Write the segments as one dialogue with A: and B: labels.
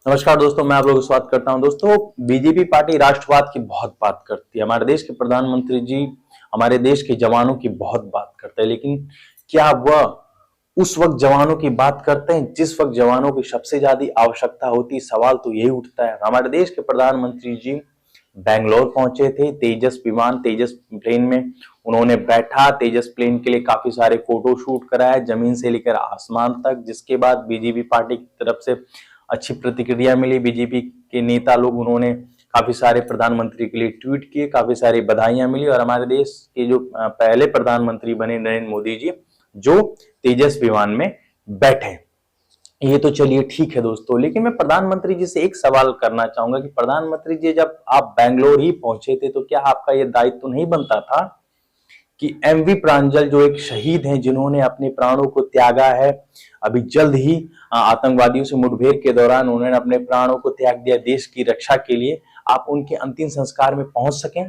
A: नमस्कार दोस्तों, मैं आप लोगों का स्वागत करता हूं। दोस्तों, बीजेपी पार्टी राष्ट्रवाद की बहुत बात करती है। हमारे देश के प्रधानमंत्री जी हमारे देश के जवानों की बहुत बात करते हैं, लेकिन क्या वह उस वक्त जवानों की बात करते हैं जिस वक्त जवानों की सबसे ज्यादा आवश्यकता होती? सवाल तो यही उठता है। हमारे देश के प्रधानमंत्री जी बैंगलोर पहुंचे थे, तेजस विमान तेजस प्लेन में उन्होंने बैठा, तेजस प्लेन के लिए काफी सारे फोटो शूट कराए जमीन से लेकर आसमान तक, जिसके बाद बीजेपी पार्टी की तरफ से अच्छी प्रतिक्रिया मिली। बीजेपी के नेता लोग उन्होंने काफी सारे प्रधानमंत्री के लिए ट्वीट किए, काफी सारी बधाइयां मिली और हमारे देश के जो पहले प्रधानमंत्री बने नरेंद्र मोदी जी जो तेजस विमान में बैठे। ये तो चलिए ठीक है दोस्तों, लेकिन मैं प्रधानमंत्री जी से एक सवाल करना चाहूंगा कि प्रधानमंत्री जी जब आप बैंगलोर ही पहुंचे थे तो क्या आपका यह दायित्व तो नहीं बनता था कि एमवी प्रांजल जो एक शहीद हैं जिन्होंने अपने प्राणों को त्यागा है, अभी जल्द ही आतंकवादियों से मुठभेड़ के दौरान उन्होंने अपने प्राणों को त्याग दिया देश की रक्षा के लिए, आप उनके अंतिम संस्कार में पहुंच सकें?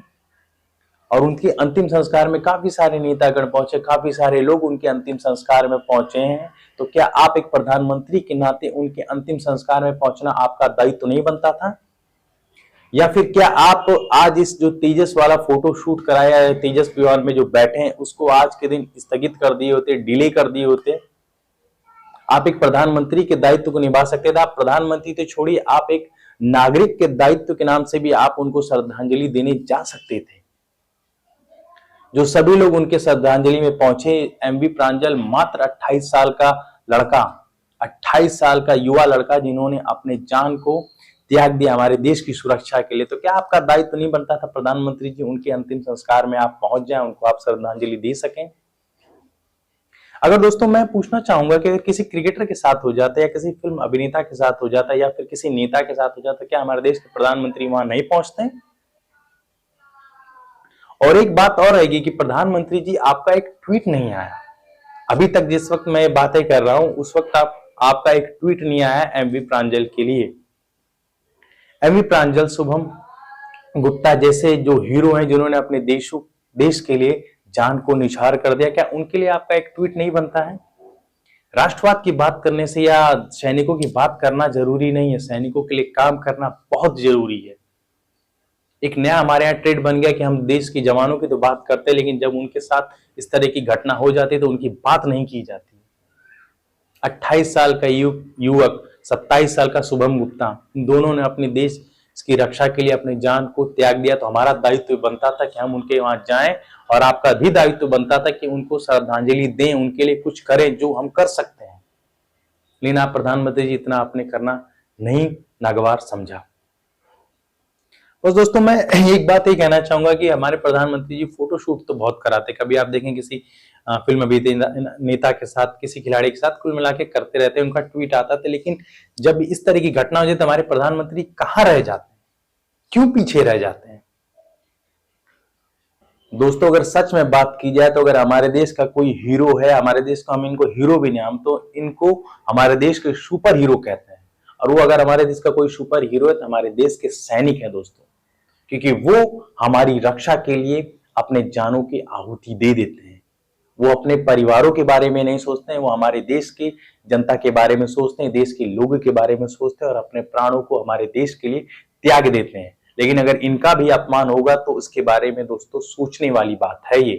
A: और उनके अंतिम संस्कार में काफी सारे नेतागण पहुंचे, काफी सारे लोग उनके अंतिम संस्कार में पहुंचे हैं, तो क्या आप एक प्रधानमंत्री के नाते उनके अंतिम संस्कार में पहुंचना आपका दायित्व तो नहीं बनता था? या फिर क्या आप आज इस जो तेजस वाला फोटो शूट कराया है तेजस विमान में जो बैठे हैं उसको आज के दिन स्थगित कर दिए होते, डिले कर दिए होते? आप एक प्रधानमंत्री के दायित्व को निभा सकते थे। आप प्रधानमंत्री तो छोड़िए, आप एक नागरिक के दायित्व के नाम से भी आप उनको श्रद्धांजलि देने जा सकते थे। जो सभी लोग उनके श्रद्धांजलि में पहुंचे, एमवी प्रांजल मात्र 28 साल का लड़का, 28 साल का युवा लड़का जिन्होंने अपने जान को त्याग दिया हमारे देश की सुरक्षा के लिए, तो क्या आपका दायित्व नहीं बनता था प्रधानमंत्री जी उनके अंतिम संस्कार में आप पहुंच जाएं, उनको आप श्रद्धांजलि दे सकें? अगर दोस्तों मैं पूछना चाहूंगा कि अगर किसी क्रिकेटर के साथ हो जाता है या किसी फिल्म अभिनेता के साथ हो जाता है या फिर किसी नेता के साथ हो जाता है, क्या हमारे देश के प्रधानमंत्री वहां नहीं पहुंचते हैं? और एक बात और रहेगी कि प्रधानमंत्री जी आपका एक ट्वीट नहीं आया अभी तक, जिस वक्त मैं ये बातें कर रहा हूं उस वक्त आपका एक ट्वीट नहीं आया एमवी प्रांजल के लिए। एमवी प्रांजल, शुभम गुप्ता जैसे जो हीरो हैं जिन्होंने अपने देश के लिए जान को निछावर कर दिया, क्या उनके लिए आपका एक ट्वीट नहीं बनता है? राष्ट्रवाद की बात करने से या सैनिकों की बात करना जरूरी नहीं है, सैनिकों के लिए काम करना बहुत जरूरी है। एक नया हमारे यहाँ ट्रेड बन गया कि हम देश के जवानों की तो बात करते हैं, लेकिन जब उनके साथ इस तरह की घटना हो जाती है तो उनकी बात नहीं की जाती। 28 साल का युवक, 27 साल का शुभम गुप्ता, इन दोनों ने अपने देश की रक्षा के लिए अपनी जान को त्याग दिया, तो हमारा दायित्व बनता था कि हम उनके वहां जाएं और आपका भी दायित्व बनता था कि उनको श्रद्धांजलि दें, उनके लिए कुछ करें जो हम कर सकते हैं। लेकिन आप प्रधानमंत्री जी इतना आपने करना नहीं नागवार समझा। बस दोस्तों मैं एक बात ये कहना चाहूंगा कि हमारे प्रधानमंत्री जी फोटोशूट तो बहुत कराते, कभी आप देखें किसी फिल्म अभिनेता नेता के साथ, किसी खिलाड़ी के साथ, कुल मिला के करते रहते हैं, उनका ट्वीट आता था, लेकिन जब इस तरह की घटना हो जाए तो हमारे प्रधानमंत्री कहाँ रह जाते हैं, क्यों पीछे रह जाते हैं? दोस्तों अगर सच में बात की जाए तो अगर हमारे देश का कोई हीरो है, हमारे देश को हम इनको हीरो भी नहीं, हम तो इनको हमारे देश के सुपर हीरो कहते हैं, और वो अगर हमारे देश का कोई सुपर हीरो है तो हमारे देश के सैनिक है दोस्तों, क्योंकि वो हमारी रक्षा के लिए अपने जानों की आहुति दे देते हैं। वो अपने परिवारों के बारे में नहीं सोचते हैं, वो हमारे देश की जनता के बारे में सोचते हैं, देश के लोगों के बारे में सोचते हैं और अपने प्राणों को हमारे देश के लिए त्याग देते हैं। लेकिन अगर इनका भी अपमान होगा तो उसके बारे में दोस्तों सोचने वाली बात है। ये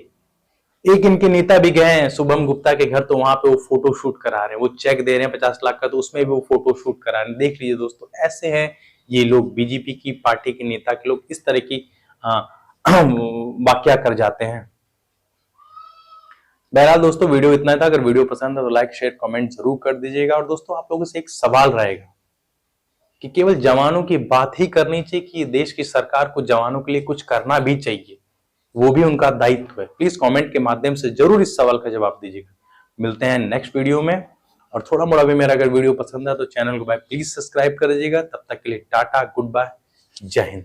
A: एक इनके नेता भी गए हैं शुभम गुप्ता के घर, तो वहां पे वो फोटो शूट करा रहे हैं, वो चेक दे रहे हैं 50 लाख का, तो उसमें भी वो फोटो शूट करा रहे हैं। देख लीजिए दोस्तों, ऐसे हैं ये लोग, बीजेपी की पार्टी के नेता के लोग इस तरह की वाकया कर जाते हैं। बहरहाल दोस्तों वीडियो इतना था, अगर वीडियो पसंद है तो लाइक शेयर कमेंट जरूर कर दीजिएगा। और दोस्तों आप लोगों से एक सवाल रहेगा कि केवल जवानों की बात ही करनी चाहिए कि देश की सरकार को जवानों के लिए कुछ करना भी चाहिए, वो भी उनका दायित्व है? प्लीज कमेंट के माध्यम से जरूर इस सवाल का जवाब दीजिएगा। मिलते हैं नेक्स्ट वीडियो में, और थोड़ा मोड़ा भी मेरा अगर वीडियो पसंद है तो चैनल को भाई प्लीज सब्सक्राइब कर दीजिएगा। तब तक के लिए टाटा, गुड बाय, जय हिंद।